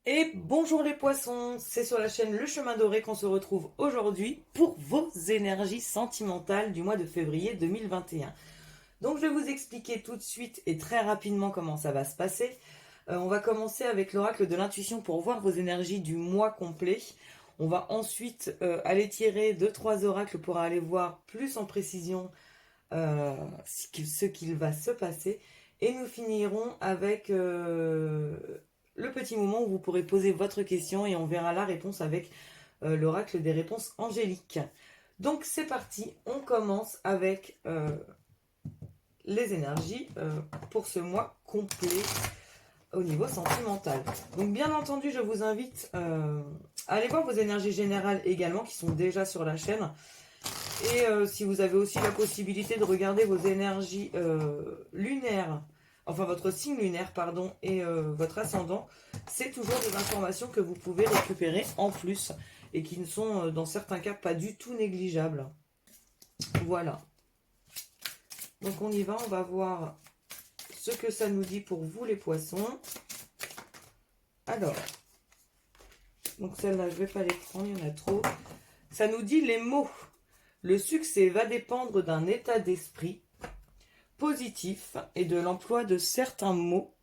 Et bonjour les poissons, c'est sur la chaîne Le Chemin Doré qu'on se retrouve aujourd'hui pour vos énergies sentimentales du mois de février 2021. Donc je vais vous expliquer tout de suite et très rapidement comment ça va se passer. On va commencer avec l'oracle de l'intuition pour voir vos énergies du mois complet. On va ensuite aller tirer 2-3 oracles pour aller voir plus en précision ce qu'il va se passer. Et nous finirons avec le petit moment où vous pourrez poser votre question et on verra la réponse avec l'oracle des réponses angéliques. Donc c'est parti, on commence avec les énergies pour ce mois complet au niveau sentimental. Donc bien entendu, je vous invite à aller voir vos énergies générales également qui sont déjà sur la chaîne. Et si vous avez aussi la possibilité de regarder vos énergies lunaires, enfin votre signe lunaire, pardon, et votre ascendant, c'est toujours des informations que vous pouvez récupérer en plus et qui ne sont dans certains cas pas du tout négligeables. Voilà. Donc on y va, on va voir ce que ça nous dit pour vous les poissons. Alors, donc celle-là je ne vais pas les prendre, il y en a trop. Ça nous dit les mots. Le succès va dépendre d'un état d'esprit positif et de l'emploi de certains mots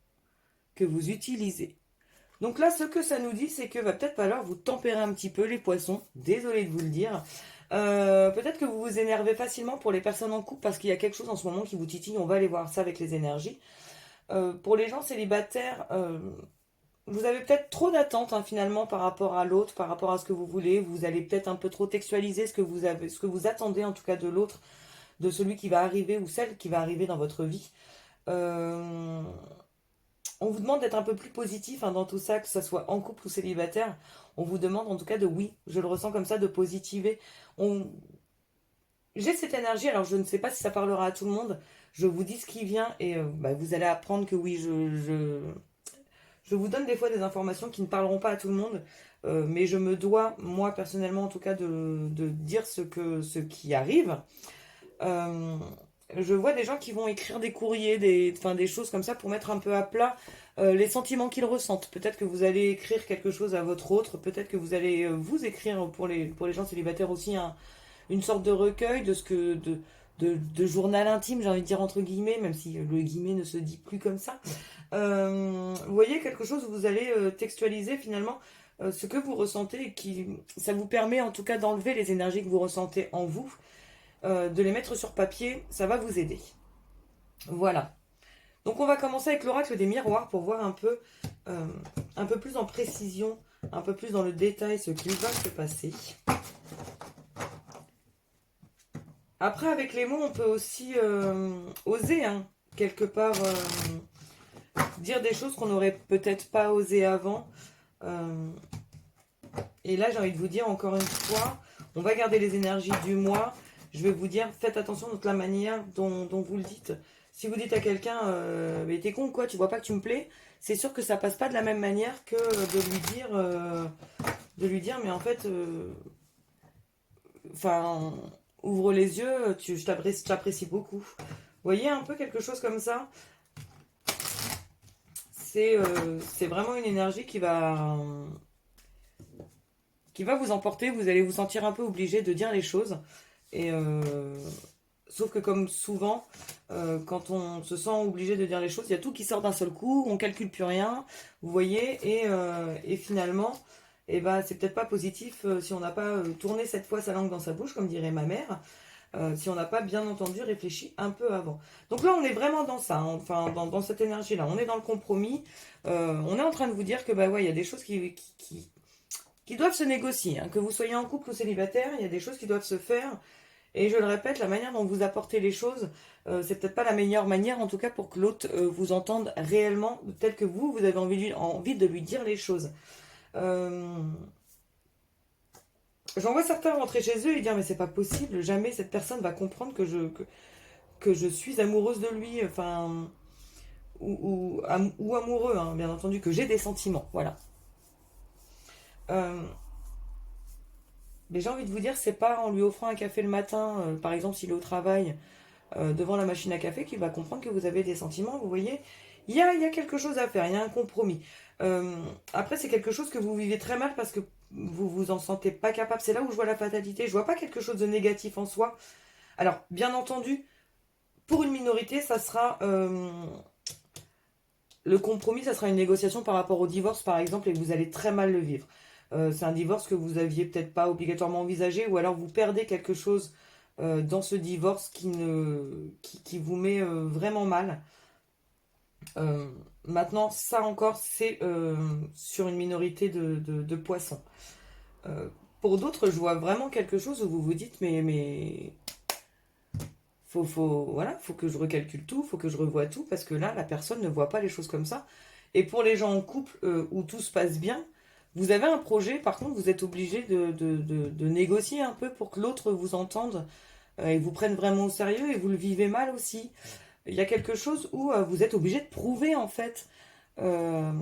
que vous utilisez. Donc là, ce que ça nous dit, c'est que va peut-être falloir vous tempérer un petit peu les poissons. Désolée de vous le dire. Peut-être que vous vous énervez facilement pour les personnes en couple parce qu'il y a quelque chose en ce moment qui vous titille. On va aller voir ça avec les énergies. Pour les gens célibataires, vous avez peut-être trop d'attentes finalement par rapport à l'autre, par rapport à ce que vous voulez. Vous allez peut-être un peu trop textualiser ce que vous attendez en tout cas de l'autre, de celui qui va arriver ou celle qui va arriver dans votre vie. On vous demande d'être un peu plus positif dans tout ça, que ce soit en couple ou célibataire. On vous demande en tout cas oui, je le ressens comme ça, de positiver. J'ai cette énergie, alors je ne sais pas si ça parlera à tout le monde. Je vous dis ce qui vient et vous allez apprendre que oui, je vous donne des fois des informations qui ne parleront pas à tout le monde. Mais je me dois, moi personnellement en tout cas, de dire ce qui arrive. Je vois des gens qui vont écrire des courriers, des choses comme ça pour mettre un peu à plat les sentiments qu'ils ressentent. Peut-être que vous allez écrire quelque chose à votre autre, peut-être que vous allez vous écrire pour les gens célibataires aussi une sorte de recueil de journal intime, j'ai envie de dire entre guillemets, même si le guillemet ne se dit plus comme ça. Vous voyez, quelque chose où vous allez textualiser finalement ce que vous ressentez et ça vous permet en tout cas d'enlever les énergies que vous ressentez en vous. De les mettre sur papier, ça va vous aider. Voilà. Donc on va commencer avec l'oracle des miroirs pour voir un peu plus en précision, un peu plus dans le détail ce qui va se passer. Après avec les mots on peut aussi oser quelque part dire des choses qu'on n'aurait peut-être pas osé avant. Et là j'ai envie de vous dire encore une fois, on va garder les énergies du mois. Je vais vous dire, faites attention de la manière dont vous le dites. Si vous dites à quelqu'un, mais t'es con quoi, tu vois pas que tu me plais, c'est sûr que ça passe pas de la même manière que de lui dire, mais en fait, ouvre les yeux, je t'apprécie beaucoup. Vous voyez un peu quelque chose comme ça. C'est vraiment une énergie qui va vous emporter. Vous allez vous sentir un peu obligé de dire les choses. Et sauf que comme souvent, quand on se sent obligé de dire les choses, il y a tout qui sort d'un seul coup, on calcule plus rien, vous voyez, et finalement, c'est peut-être pas positif si on n'a pas tourné cette fois sa langue dans sa bouche, comme dirait ma mère, si on n'a pas bien entendu, réfléchi un peu avant. Donc là, on est vraiment dans ça, dans cette énergie-là, on est dans le compromis, on est en train de vous dire que il y a des choses qui doivent se négocier, que vous soyez en couple ou célibataire, il y a des choses qui doivent se faire. Et je le répète, la manière dont vous apportez les choses, c'est peut-être pas la meilleure manière, en tout cas pour que l'autre vous entende réellement, tel que vous avez envie de lui dire les choses. J'en vois certains rentrer chez eux et dire mais c'est pas possible, jamais cette personne va comprendre que je suis amoureuse de lui, ou amoureux, bien entendu, que j'ai des sentiments, voilà. Mais j'ai envie de vous dire, c'est pas en lui offrant un café le matin, par exemple s'il est au travail, devant la machine à café, qu'il va comprendre que vous avez des sentiments. Vous voyez, il y a quelque chose à faire, il y a un compromis. Euh, Après, c'est quelque chose que vous vivez très mal parce que vous vous en sentez pas capable. C'est là où je vois la fatalité. Je vois pas quelque chose de négatif en soi. Alors, bien entendu, pour une minorité, ça sera le compromis, ça sera une négociation par rapport au divorce, par exemple, et vous allez très mal le vivre. C'est un divorce que vous aviez peut-être pas obligatoirement envisagé, ou alors vous perdez quelque chose dans ce divorce qui vous met vraiment mal. Euh, Maintenant, ça encore, c'est sur une minorité de poissons. Euh, pour d'autres, je vois vraiment quelque chose où vous vous dites, mais voilà, faut que je recalcule tout, faut que je revoie tout, parce que là, la personne ne voit pas les choses comme ça. Et pour les gens en couple où tout se passe bien, vous avez un projet, par contre, vous êtes obligé de négocier un peu pour que l'autre vous entende et vous prenne vraiment au sérieux et vous le vivez mal aussi. Il y a quelque chose où vous êtes obligé de prouver, en fait, euh,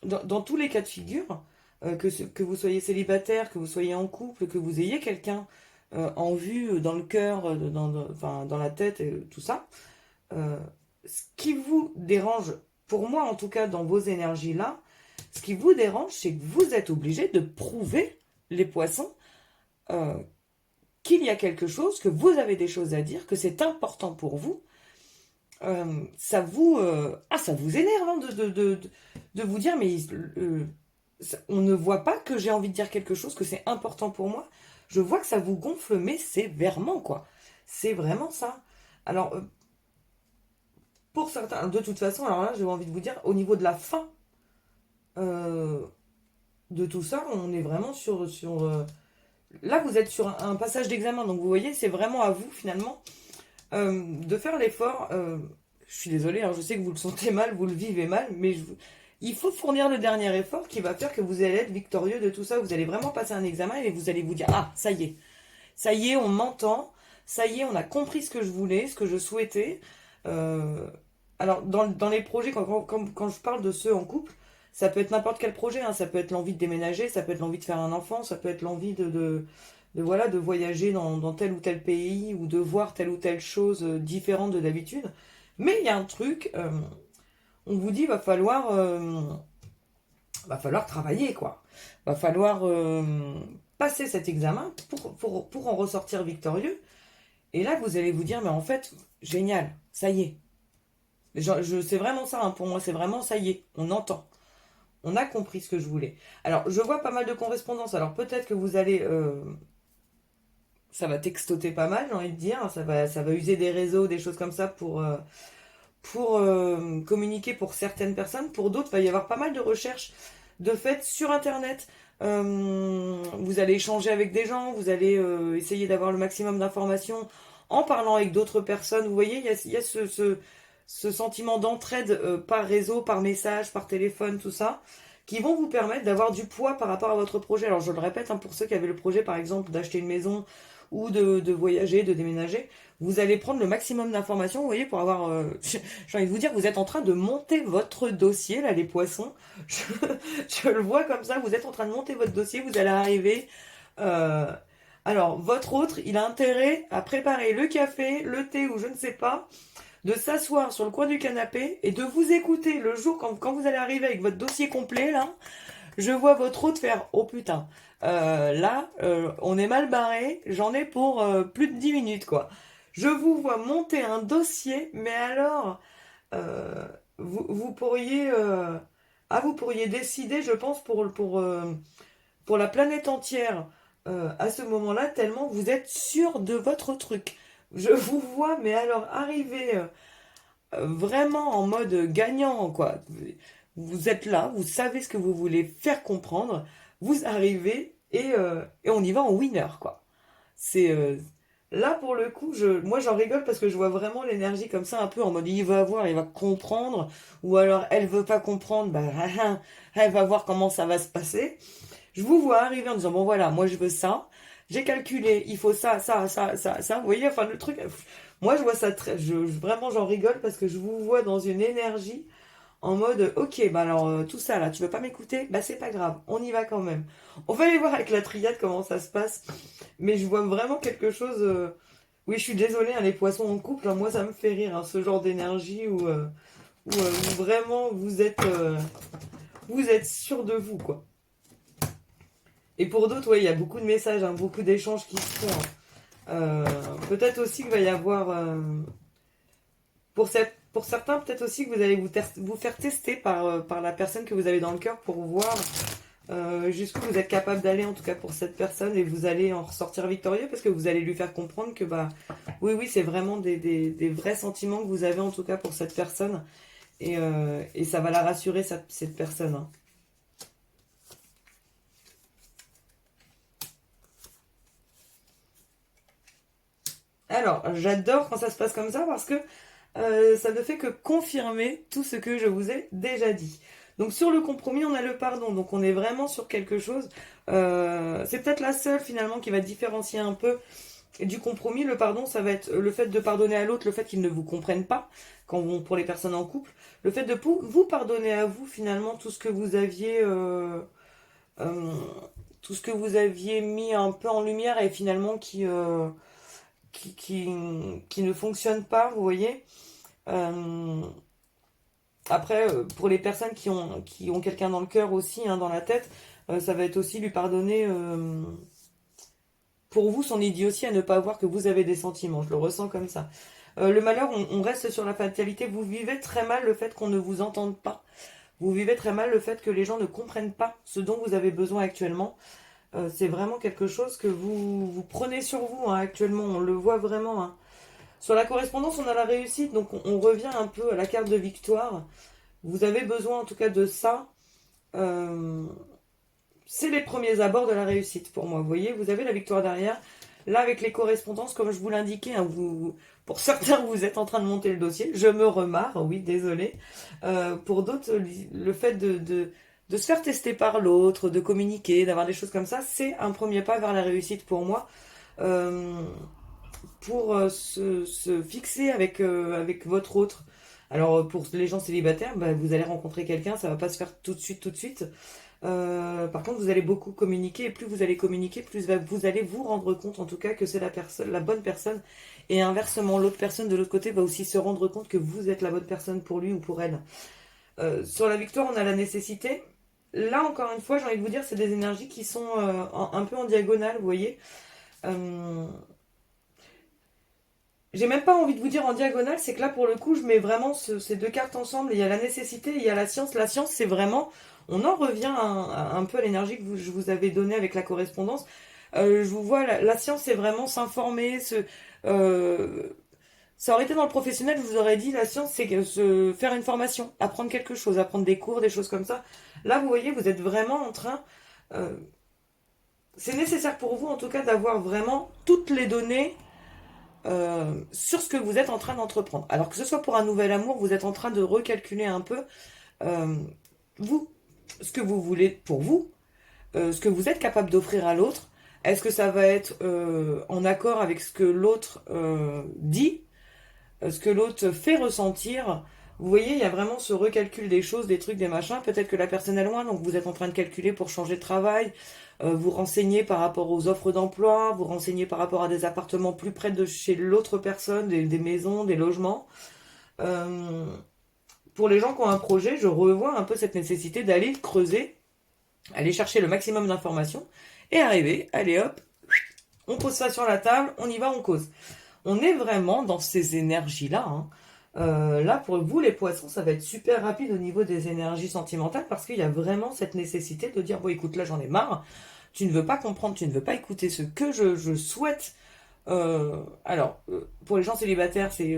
dans tous les cas de figure, que vous soyez célibataire, que vous soyez en couple, que vous ayez quelqu'un en vue, dans le cœur, enfin, dans la tête, et tout ça, euh, ce qui vous dérange, pour moi en tout cas, dans vos énergies-là, ce qui vous dérange, c'est que vous êtes obligé de prouver, les poissons, euh, qu'il y a quelque chose, que vous avez des choses à dire, que c'est important pour vous. Ça vous énerve hein, de vous dire, mais on ne voit pas que j'ai envie de dire quelque chose, que c'est important pour moi. Je vois que ça vous gonfle, mais sévèrement, quoi. C'est vraiment ça. Alors, pour certains, de toute façon, alors là, j'ai envie de vous dire, au niveau de la fin euh, de tout ça, on est vraiment là, vous êtes sur un passage d'examen, donc vous voyez, c'est vraiment à vous, finalement, de faire l'effort. Je suis désolée, hein, je sais que vous le sentez mal, vous le vivez mal, mais il faut fournir le dernier effort qui va faire que vous allez être victorieux de tout ça. Vous allez vraiment passer un examen et vous allez vous dire, ah, ça y est, on m'entend, ça y est, on a compris ce que je voulais, ce que je souhaitais. Euh, alors, dans les projets, quand je parle de ceux en couple, ça peut être n'importe quel projet, hein. Ça peut être l'envie de déménager, ça peut être l'envie de faire un enfant, ça peut être l'envie voilà, de voyager dans tel ou tel pays ou de voir telle ou telle chose différente de d'habitude. Mais il y a un truc, on vous dit, va falloir travailler, quoi. Va falloir passer cet examen pour en ressortir victorieux. Et là, vous allez vous dire, mais en fait, génial, ça y est. C'est vraiment ça, hein, pour moi, c'est vraiment ça y est, on entend. On a compris ce que je voulais. Alors, je vois pas mal de correspondances. Alors, peut-être que vous allez. Ça va textoter pas mal, j'ai envie de dire. Ça va user des réseaux, des choses comme ça pour communiquer pour certaines personnes. Pour d'autres, il va y avoir pas mal de recherches de fait sur Internet. Vous allez échanger avec des gens, vous allez essayer d'avoir le maximum d'informations en parlant avec d'autres personnes. Vous voyez, il y a ce sentiment d'entraide par réseau, par message, par téléphone, tout ça, qui vont vous permettre d'avoir du poids par rapport à votre projet. Alors je le répète, hein, pour ceux qui avaient le projet par exemple d'acheter une maison ou de voyager, de déménager, vous allez prendre le maximum d'informations, vous voyez, pour avoir... j'ai envie de vous dire, vous êtes en train de monter votre dossier, là, les poissons. Je, je le vois comme ça, vous êtes en train de monter votre dossier, vous allez arriver... euh, alors, votre autre, il a intérêt à préparer le café, le thé ou je ne sais pas, de s'asseoir sur le coin du canapé et de vous écouter le jour quand vous allez arriver avec votre dossier complet, là, je vois votre hôte faire oh putain, là, on est mal barré, j'en ai pour plus de 10 minutes, quoi. Je vous vois monter un dossier, mais alors, euh, vous pourriez, vous pourriez décider, je pense, pour la planète entière à ce moment-là, tellement vous êtes sûr de votre truc. Je vous vois, mais alors arriver vraiment en mode gagnant, quoi. Vous êtes là, vous savez ce que vous voulez faire comprendre, vous arrivez et on y va en winner, quoi. C'est là pour le coup, moi j'en rigole parce que je vois vraiment l'énergie comme ça, un peu en mode il va voir, il va comprendre, ou alors elle veut pas comprendre, bah elle va voir comment ça va se passer. Je vous vois arriver en disant bon voilà, moi je veux ça, j'ai calculé, il faut ça. Vous voyez, enfin le truc, moi je vois ça vraiment j'en rigole parce que je vous vois dans une énergie en mode ok, bah alors tout ça là, tu veux pas m'écouter? Bah c'est pas grave, on y va quand même. On va aller voir avec la triade comment ça se passe. Mais je vois vraiment quelque chose. Oui, je suis désolée, hein, les poissons en couple, hein, moi ça me fait rire, hein, ce genre d'énergie où vraiment vous êtes sûr de vous, quoi. Et pour d'autres, ouais, il y a beaucoup de messages, hein, beaucoup d'échanges qui se font, hein. Euh, Peut-être aussi qu'il va y avoir, pour certains, peut-être aussi que vous allez vous faire tester par la personne que vous avez dans le cœur pour voir jusqu'où vous êtes capable d'aller, en tout cas pour cette personne, et vous allez en ressortir victorieux parce que vous allez lui faire comprendre que, bah, oui, oui, c'est vraiment des vrais sentiments que vous avez, en tout cas pour cette personne, et ça va la rassurer, cette personne, hein. Alors, j'adore quand ça se passe comme ça parce que ça ne fait que confirmer tout ce que je vous ai déjà dit. Donc sur le compromis, on a le pardon. Donc on est vraiment sur quelque chose. C'est peut-être la seule finalement qui va différencier un peu du compromis. Le pardon, ça va être le fait de pardonner à l'autre, le fait qu'il ne vous comprenne pas, pour les personnes en couple. Le fait de vous pardonner à vous finalement tout ce que vous aviez... euh, tout ce que vous aviez mis un peu en lumière et finalement qui ne fonctionne pas, vous voyez. Euh, Après, pour les personnes qui ont quelqu'un dans le cœur aussi, hein, dans la tête, ça va être aussi lui pardonner, pour vous, son idiotie à ne pas voir que vous avez des sentiments. Je le ressens comme ça. Le malheur, on reste sur la fatalité. Vous vivez très mal le fait qu'on ne vous entende pas. Vous vivez très mal le fait que les gens ne comprennent pas ce dont vous avez besoin actuellement. C'est vraiment quelque chose que vous prenez sur vous, hein, actuellement. On le voit vraiment, hein. Sur la correspondance, on a la réussite, donc on revient un peu à la carte de victoire. Vous avez besoin en tout cas de ça. Euh, c'est les premiers abords de la réussite pour moi. Vous voyez, vous avez la victoire derrière. Là, avec les correspondances, comme je vous l'indiquais, hein, pour certains, vous êtes en train de monter le dossier. Je me remarre, oui, désolé. Pour d'autres, le fait de se faire tester par l'autre, de communiquer, d'avoir des choses comme ça, c'est un premier pas vers la réussite pour moi. Euh, pour se fixer avec votre autre. Alors pour les gens célibataires, bah, vous allez rencontrer quelqu'un, ça va pas se faire tout de suite, tout de suite. Par contre, vous allez beaucoup communiquer, et plus vous allez communiquer, plus vous allez vous rendre compte, en tout cas, que c'est la bonne personne. Et inversement, l'autre personne de l'autre côté va aussi se rendre compte que vous êtes la bonne personne pour lui ou pour elle. Sur la victoire, on a la nécessité. Là, encore une fois, j'ai envie de vous dire, c'est des énergies qui sont un peu en diagonale, vous voyez. Euh, J'ai même pas envie de vous dire en diagonale, c'est que là pour le coup je mets vraiment ces deux cartes ensemble. Il y a la nécessité, il y a la science. La science c'est vraiment, on en revient un peu à l'énergie que je vous avais donnée avec la correspondance. Je vous vois, la science c'est vraiment s'informer. Euh, Ça aurait été dans le professionnel, je vous aurais dit la science c'est se faire une formation, apprendre quelque chose, apprendre des cours, des choses comme ça. Là vous voyez, vous êtes vraiment en train... euh, c'est nécessaire pour vous en tout cas d'avoir vraiment toutes les données sur ce que vous êtes en train d'entreprendre. Alors que ce soit pour un nouvel amour, vous êtes en train de recalculer un peu euh, vous, ce que vous voulez pour vous, ce que vous êtes capable d'offrir à l'autre. Est-ce que ça va être en accord avec ce que l'autre dit, ce que l'autre fait ressentir? Vous voyez, il y a vraiment ce recalcul des choses, des trucs, des machins. Peut-être que la personne est loin, donc vous êtes en train de calculer pour changer de travail, vous renseigner par rapport aux offres d'emploi, vous renseigner par rapport à des appartements plus près de chez l'autre personne, des maisons, des logements. Euh, pour les gens qui ont un projet, je revois un peu cette nécessité d'aller creuser, aller chercher le maximum d'informations et arriver, allez hop, on pose ça sur la table, on y va, on cause. On est vraiment dans ces énergies-là, hein. Là, pour vous, les poissons, ça va être super rapide au niveau des énergies sentimentales parce qu'il y a vraiment cette nécessité de dire, bon, écoute, là, j'en ai marre. Tu ne veux pas comprendre, tu ne veux pas écouter ce que je souhaite. Pour les gens célibataires, c'est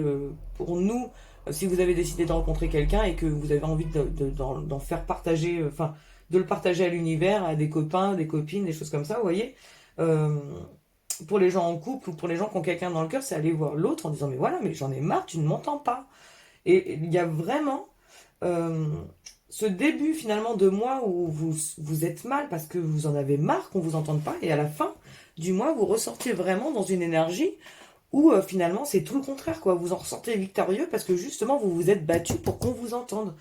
pour nous, si vous avez décidé de rencontrer quelqu'un et que vous avez envie d'en faire partager, enfin, de le partager à l'univers, à des copains, des copines, des choses comme ça, vous voyez. Euh, pour les gens en couple ou pour les gens qui ont quelqu'un dans le cœur, c'est aller voir l'autre en disant mais voilà, mais j'en ai marre, tu ne m'entends pas. Et il y a vraiment euh, ce début finalement de mois où vous êtes mal parce que vous en avez marre qu'on vous entende pas et à la fin du mois vous ressortez vraiment dans une énergie où finalement c'est tout le contraire quoi. Vous en ressortez victorieux parce que justement vous vous êtes battu pour qu'on vous entende.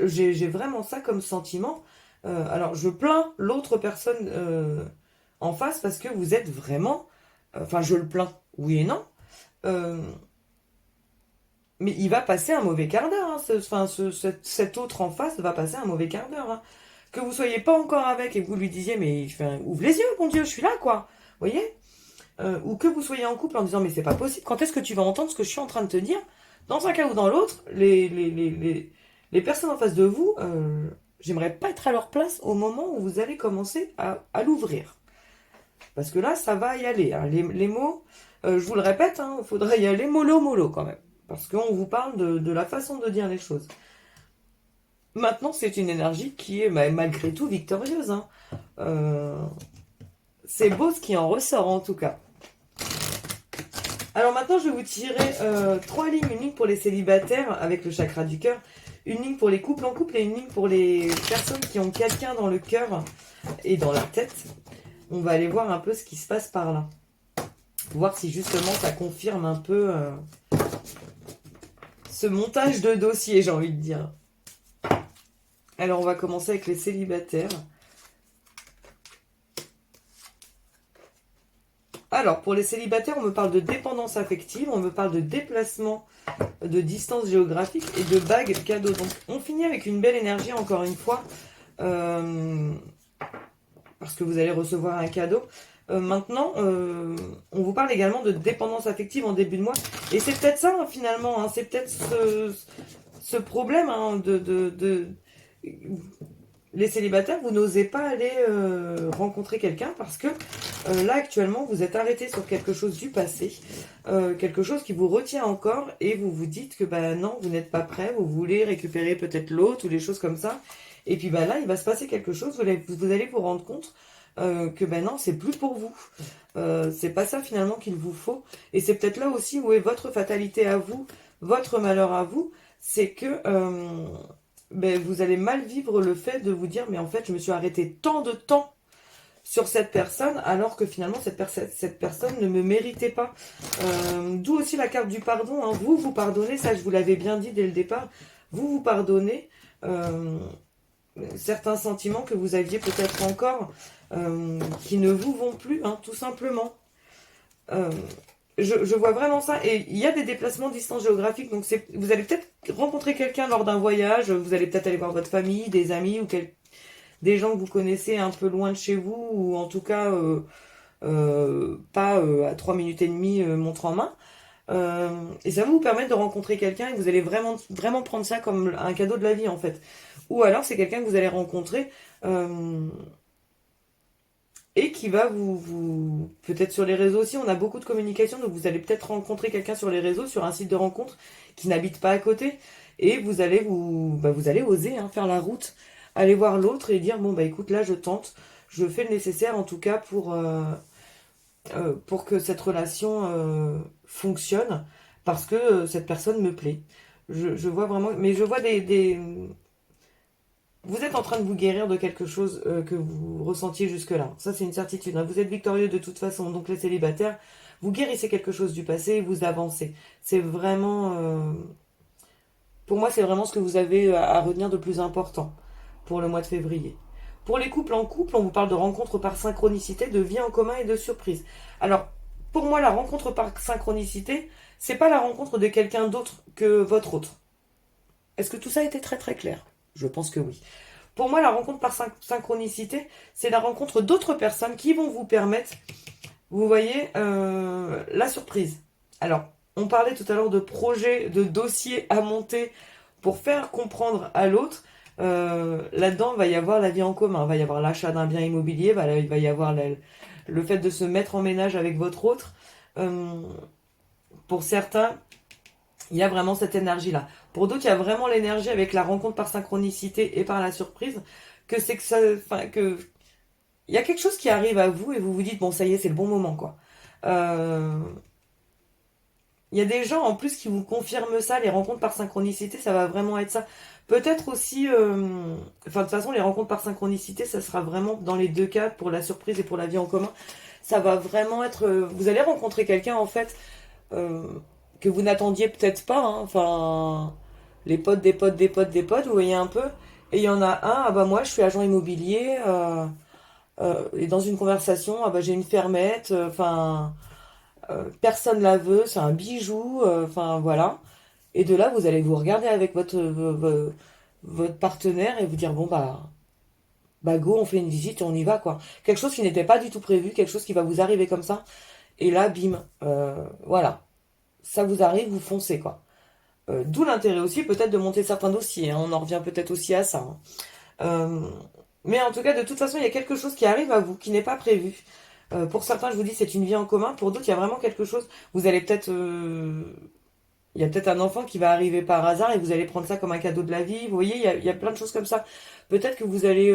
J'ai vraiment ça comme sentiment. Alors, je plains l'autre personne en face parce que vous êtes vraiment... Enfin, je le plains, oui et non. Euh, mais il va passer un mauvais quart d'heure. Hein, cet autre en face va passer un mauvais quart d'heure. Hein. Que vous soyez pas encore avec et que vous lui disiez, mais ouvre les yeux, mon Dieu, je suis là, quoi. Vous voyez ou que vous soyez en couple en disant, mais c'est pas possible, quand est-ce que tu vas entendre ce que je suis en train de te dire? Dans un cas ou dans l'autre, les personnes en face de vous, j'aimerais pas être à leur place au moment où vous allez commencer à l'ouvrir. Parce que là, ça va y aller. Hein. Les mots, je vous le répète, il faudrait y aller mollo mollo quand même. Parce qu'on vous parle de la façon de dire les choses. Maintenant, c'est une énergie qui est malgré tout victorieuse. Hein. C'est beau ce qui en ressort en tout cas. Alors maintenant, je vais vous tirer 3 lignes. Une ligne pour les célibataires avec le chakra du cœur. Une ligne pour les couples en couple et une ligne pour les personnes qui ont quelqu'un dans le cœur et dans la tête. On va aller voir un peu ce qui se passe par là. Voir si justement ça confirme un peu ce montage de dossier, j'ai envie de dire. Alors on va commencer avec les célibataires. Alors pour les célibataires, on me parle de dépendance affective, on me parle de déplacement, de distance géographique et de bagues cadeaux. Donc on finit avec une belle énergie encore une fois. Parce que vous allez recevoir un cadeau. Maintenant, on vous parle également de dépendance affective en début de mois. Et c'est peut-être ça, hein, finalement. Hein, c'est peut-être ce problème hein, les célibataires, vous n'osez pas aller rencontrer quelqu'un parce que là, actuellement, vous êtes arrêté sur quelque chose du passé. Quelque chose qui vous retient encore et vous vous dites que bah, non, vous n'êtes pas prêt. Vous voulez récupérer peut-être l'autre ou des choses comme ça. Et puis bah, là, il va se passer quelque chose. Vous allez vous rendre compte que ben non, c'est plus pour vous. C'est pas ça finalement qu'il vous faut. Et c'est peut-être là aussi où est votre fatalité à vous, votre malheur à vous, c'est que vous allez mal vivre le fait de vous dire mais en fait je me suis arrêté tant de temps sur cette personne alors que finalement cette personne ne me méritait pas. D'où aussi la carte du pardon. Hein. Vous pardonnez, ça je vous l'avais bien dit dès le départ, vous pardonnez certains sentiments que vous aviez peut-être encore qui ne vous vont plus, hein, tout simplement. Je vois vraiment ça. Et il y a des déplacements de distance géographique. Donc vous allez peut-être rencontrer quelqu'un lors d'un voyage. Vous allez peut-être aller voir votre famille, des amis ou des gens que vous connaissez un peu loin de chez vous. Ou en tout cas, pas à 3 minutes et demie montre en main. Et ça va vous permettre de rencontrer quelqu'un et vous allez vraiment, vraiment prendre ça comme un cadeau de la vie en fait. Ou alors c'est quelqu'un que vous allez rencontrer et qui va peut-être sur les réseaux aussi, on a beaucoup de communication, donc vous allez peut-être rencontrer quelqu'un sur les réseaux, sur un site de rencontre qui n'habite pas à côté, et vous allez vous allez oser hein, faire la route, aller voir l'autre et dire bon bah écoute là je tente, je fais le nécessaire en tout cas pour que cette relation fonctionne, parce que cette personne me plaît. Je vois vraiment, mais je vois vous êtes en train de vous guérir de quelque chose que vous ressentiez jusque-là. Ça, c'est une certitude. Hein. Vous êtes victorieux de toute façon. Donc, les célibataires, vous guérissez quelque chose du passé et vous avancez. C'est vraiment... pour moi, c'est vraiment ce que vous avez à retenir de plus important pour le mois de février. Pour les couples en couple, on vous parle de rencontres par synchronicité, de vie en commun et de surprise. Alors, pour moi, la rencontre par synchronicité, c'est pas la rencontre de quelqu'un d'autre que votre autre. Est-ce que tout ça a été très très clair? Je pense que oui. Pour moi, la rencontre par synchronicité, c'est la rencontre d'autres personnes qui vont vous permettre, vous voyez, la surprise. Alors, on parlait tout à l'heure de projets, de dossiers à monter pour faire comprendre à l'autre. Là-dedans, il va y avoir la vie en commun, il va y avoir l'achat d'un bien immobilier, il va y avoir le fait de se mettre en ménage avec votre autre. Pour certains, il y a vraiment cette énergie-là. Pour d'autres, il y a vraiment l'énergie avec la rencontre par synchronicité et par la surprise, que c'est que ça, enfin, que il y a quelque chose qui arrive à vous et vous vous dites bon ça y est c'est le bon moment quoi. Il y a des gens en plus qui vous confirment ça, les rencontres par synchronicité, ça va vraiment être ça. Peut-être aussi, enfin de toute façon les rencontres par synchronicité, ça sera vraiment dans les deux cas pour la surprise et pour la vie en commun. Ça va vraiment être, vous allez rencontrer quelqu'un en fait que vous n'attendiez peut-être pas, hein, enfin les potes des potes des potes des potes, vous voyez un peu. Et il y en a un, ah bah moi je suis agent immobilier, et dans une conversation, ah bah j'ai une fermette, enfin personne la veut, c'est un bijou, enfin voilà. Et de là, vous allez vous regarder avec votre partenaire et vous dire bon bah go, on fait une visite et on y va quoi. Quelque chose qui n'était pas du tout prévu, quelque chose qui va vous arriver comme ça. Et là, bim, voilà, ça vous arrive, vous foncez quoi. D'où l'intérêt aussi peut-être de monter certains dossiers, hein. On en revient peut-être aussi à ça, hein. Euh, mais en tout cas, de toute façon, il y a quelque chose qui arrive à vous, qui n'est pas prévu. Pour certains, je vous dis, c'est une vie en commun. Pour d'autres, il y a vraiment quelque chose. Vous allez peut-être, il y a peut-être un enfant qui va arriver par hasard et vous allez prendre ça comme un cadeau de la vie. Vous voyez, il y a plein de choses comme ça. Peut-être que vous allez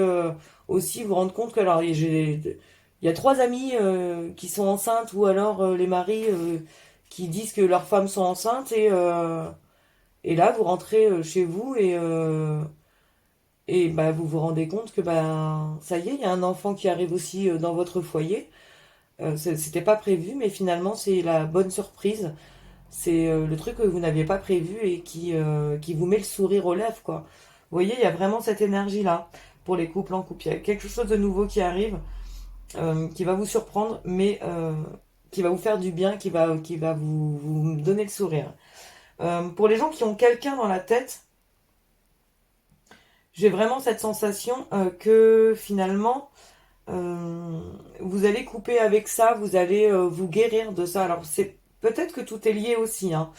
aussi vous rendre compte que, alors, il y a trois amis qui sont enceintes ou alors les maris qui disent que leurs femmes sont enceintes et là, vous rentrez chez vous et bah, vous vous rendez compte que bah, ça y est, il y a un enfant qui arrive aussi dans votre foyer. C'était pas prévu, mais finalement, c'est la bonne surprise. C'est le truc que vous n'aviez pas prévu et qui vous met le sourire aux lèvres, quoi. Vous voyez, il y a vraiment cette énergie-là pour les couples en couple. Il y a quelque chose de nouveau qui arrive, qui va vous surprendre, mais qui va vous faire du bien, qui va vous donner le sourire. Pour les gens qui ont quelqu'un dans la tête, j'ai vraiment cette sensation que finalement, euh, vous allez couper avec ça, vous allez vous guérir de ça. Alors, c'est peut-être que tout est lié aussi, hein.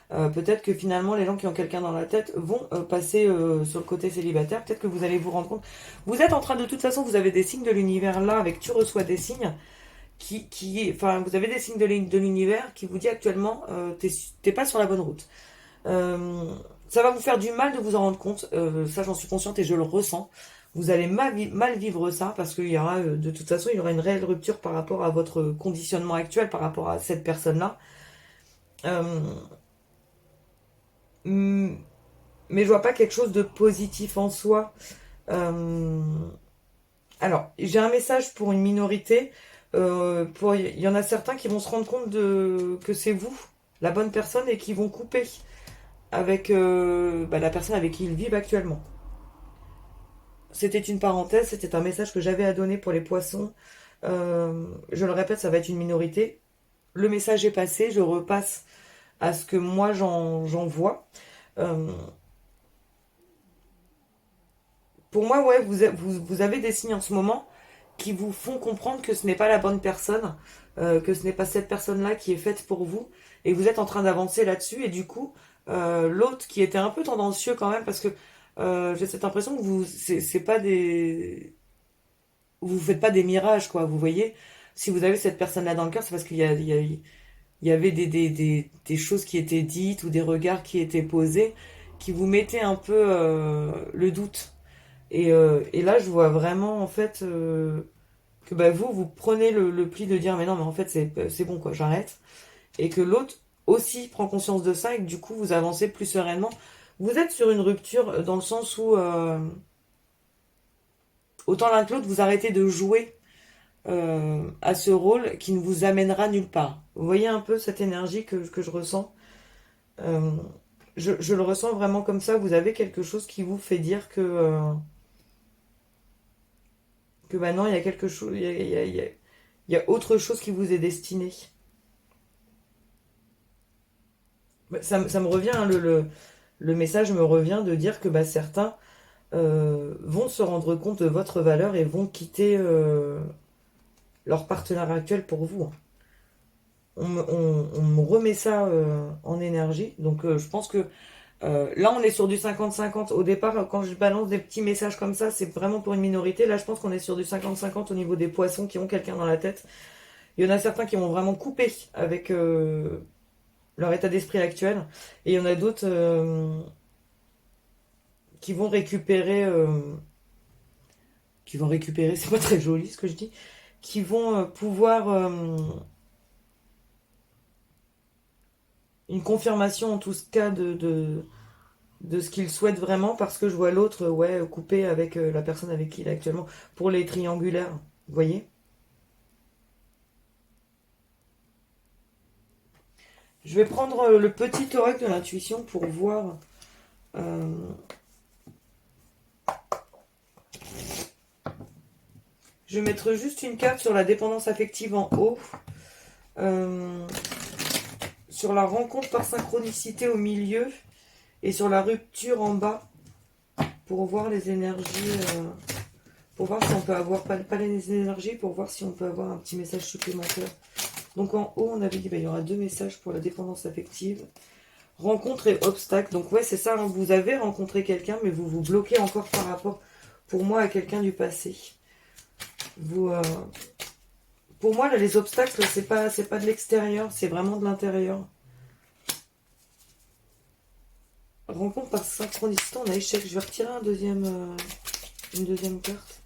Peut-être que finalement, les gens qui ont quelqu'un dans la tête vont passer sur le côté célibataire. Peut-être que vous allez vous rendre compte. Vous êtes en train de toute façon, vous avez des signes de l'univers là, avec tu reçois des signes enfin, vous avez des signes de l'univers qui vous dit actuellement, t'es pas sur la bonne route. Euh, Ça va vous faire du mal de vous en rendre compte. Ça, j'en suis consciente et je le ressens. Vous allez mal vivre ça parce qu'il y aura, de toute façon, il y aura une réelle rupture par rapport à votre conditionnement actuel, par rapport à cette personne-là. Euh, hum, mais je vois pas quelque chose de positif en soi. Euh, alors, j'ai un message pour une minorité. Il y en a certains qui vont se rendre compte que c'est vous, la bonne personne, et qui vont couper avec bah, la personne avec qui ils vivent actuellement. C'était une parenthèse, c'était un message que j'avais à donner pour les poissons. Je le répète, ça va être une minorité. Le message est passé, je repasse à ce que moi j'en vois. Euh, pour moi, ouais, vous avez des signes en ce moment qui vous font comprendre que ce n'est pas la bonne personne, que ce n'est pas cette personne-là qui est faite pour vous, et vous êtes en train d'avancer là-dessus, et du coup, l'autre qui était un peu tendancieux quand même, parce que j'ai cette impression que c'est pas vous faites pas des mirages, quoi, vous voyez. Si vous avez cette personne-là dans le cœur, c'est parce qu'il y avait des choses qui étaient dites ou des regards qui étaient posés qui vous mettaient un peu le doute. Et là, je vois vraiment, en fait, que bah, vous prenez le pli de dire, mais non, mais en fait, c'est bon, quoi, j'arrête. Et que l'autre aussi prend conscience de ça et que du coup, vous avancez plus sereinement. Vous êtes sur une rupture dans le sens où, autant l'un que l'autre, vous arrêtez de jouer à ce rôle qui ne vous amènera nulle part. Vous voyez un peu cette énergie que je ressens. Euh, je le ressens vraiment comme ça. Vous avez quelque chose qui vous fait dire que maintenant il y a quelque chose, il y a autre chose qui vous est destiné. Ça me revient, hein, le message me revient de dire que bah, certains vont se rendre compte de votre valeur et vont quitter leur partenaire actuel pour vous, hein. On me remet ça en énergie. Donc je pense que là on est sur du 50-50. Au départ, quand je balance des petits messages comme ça, c'est vraiment pour une minorité. Là je pense qu'on est sur du 50-50 au niveau des poissons qui ont quelqu'un dans la tête. Il y en a certains qui vont vraiment couper avec leur état d'esprit actuel. Et il y en a d'autres qui vont récupérer... qui vont récupérer, c'est pas très joli ce que je dis, qui vont pouvoir une confirmation en tout cas de ce qu'il souhaite vraiment parce que je vois l'autre ouais coupé avec la personne avec qui il est actuellement pour les triangulaires, vous voyez. Je vais prendre le petit oracle de l'intuition pour voir Je vais mettre juste une carte sur la dépendance affective en haut. Sur la rencontre par synchronicité au milieu. Et sur la rupture en bas. Pour voir les énergies. Pour voir si on peut avoir. Pas les énergies. Pour voir si on peut avoir un petit message supplémentaire. Donc en haut, on avait dit qu'il y aura 2 messages pour la dépendance affective. Rencontre et obstacle. Donc ouais, c'est ça. Hein, vous avez rencontré quelqu'un, mais vous vous bloquez encore par rapport, pour moi, à quelqu'un du passé. Pour moi, là, les obstacles, c'est pas de l'extérieur, c'est vraiment de l'intérieur. Rencontre par synchronicité, on a échec. Je vais retirer une deuxième carte.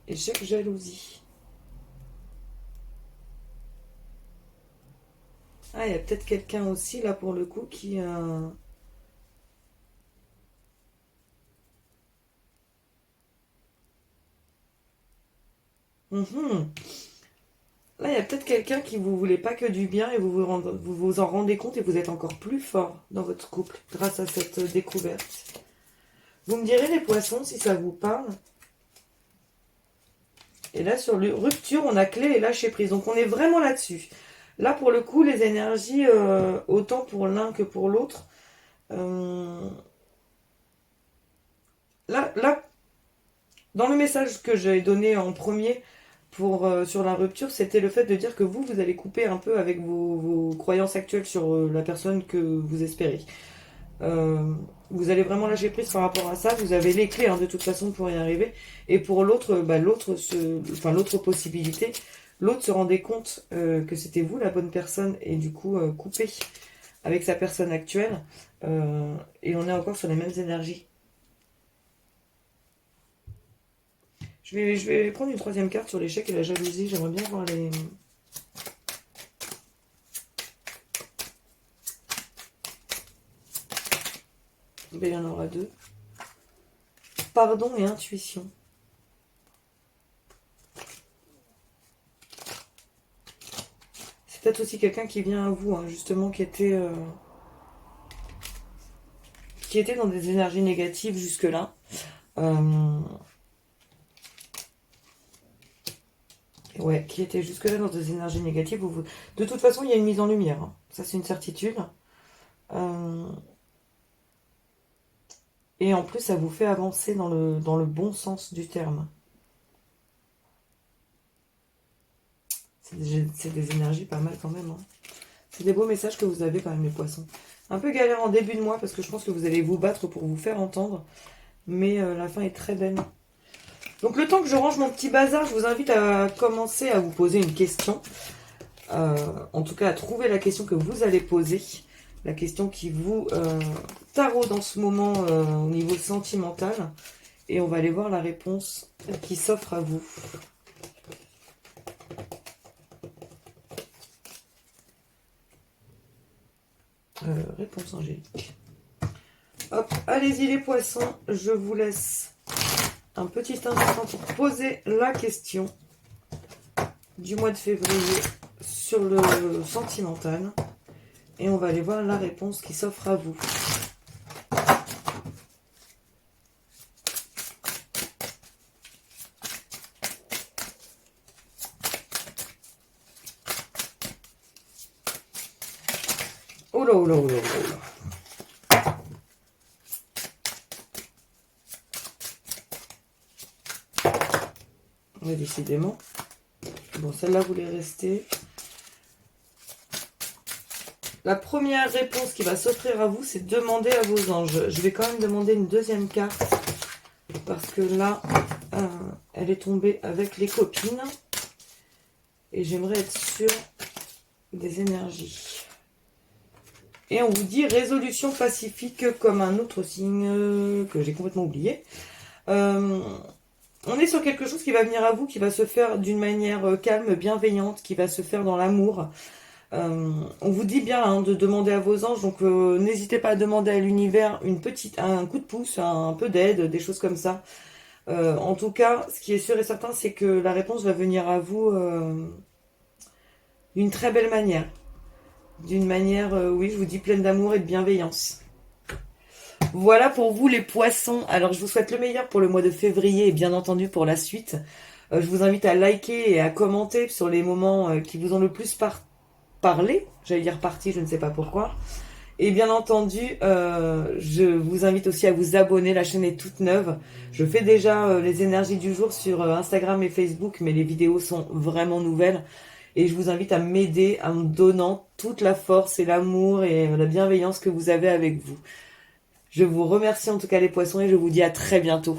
Échec, jalousie. Ah, il y a peut-être quelqu'un aussi, là, pour le coup, qui... Là, il y a peut-être quelqu'un qui vous voulait pas que du bien et vous en rendez compte et vous êtes encore plus fort dans votre couple grâce à cette découverte. Vous me direz les poissons si ça vous parle. Et là, sur le rupture, on a clé et lâcher prise. Donc, on est vraiment là-dessus. Là, pour le coup, les énergies, autant pour l'un que pour l'autre. Là, dans le message que j'ai donné en premier sur la rupture, c'était le fait de dire que vous allez couper un peu avec vos croyances actuelles sur la personne que vous espérez. Vous allez vraiment lâcher prise par rapport à ça. Vous avez les clés, hein, de toute façon, pour y arriver. Et pour l'autre, l'autre possibilité, l'autre se rendait compte que c'était vous la bonne personne et du coup couper avec sa personne actuelle. Et on est encore sur les mêmes énergies. Je vais prendre une troisième carte sur l'échec et la jalousie. J'aimerais bien voir les... Il y en aura 2. Pardon et intuition. C'est peut-être aussi quelqu'un qui vient à vous, hein, justement, qui était dans des énergies négatives jusque-là. Ouais, qui était jusque-là dans des énergies négatives. De toute façon, il y a une mise en lumière. Hein. Ça, c'est une certitude. Et en plus, ça vous fait avancer dans le bon sens du terme. C'est des énergies pas mal quand même. Hein. C'est des beaux messages que vous avez quand même, les poissons. Un peu galère en début de mois, parce que je pense que vous allez vous battre pour vous faire entendre. Mais la fin est très belle. Donc le temps que je range mon petit bazar, je vous invite à commencer à vous poser une question. En tout cas, à trouver la question que vous allez poser. La question qui vous taraude en ce moment au niveau sentimental. Et on va aller voir la réponse qui s'offre à vous. Réponse angélique. Hop, allez-y les poissons, je vous laisse un petit instant pour poser la question du mois de février sur le sentimental. Et on va aller voir la réponse qui s'offre à vous. Oh là, oh là, oh là, oh là. Ouais, décidément. Bon, celle-là, vous voulez rester. La première réponse qui va s'offrir à vous, c'est demander à vos anges. Je vais quand même demander une deuxième carte. Parce que là, elle est tombée avec les copines. Et j'aimerais être sûre des énergies. Et on vous dit résolution pacifique comme un autre signe que j'ai complètement oublié. On est sur quelque chose qui va venir à vous, qui va se faire d'une manière calme, bienveillante, qui va se faire dans l'amour. On vous dit bien hein, de demander à vos anges, donc n'hésitez pas à demander à l'univers un coup de pouce, un peu d'aide, des choses comme ça. En tout cas, ce qui est sûr et certain, c'est que la réponse va venir à vous d'une très belle manière. d'une manière, oui, je vous dis, pleine d'amour et de bienveillance. Voilà pour vous les poissons. Alors je vous souhaite le meilleur pour le mois de février et bien entendu pour la suite. Je vous invite à liker et à commenter sur les moments qui vous ont le plus parlé. J'allais dire parti, je ne sais pas pourquoi. Et bien entendu, je vous invite aussi à vous abonner. La chaîne est toute neuve. Je fais déjà les énergies du jour sur Instagram et Facebook, mais les vidéos sont vraiment nouvelles. Et je vous invite à m'aider en me donnant toute la force et l'amour et la bienveillance que vous avez avec vous. Je vous remercie en tout cas les poissons et je vous dis à très bientôt.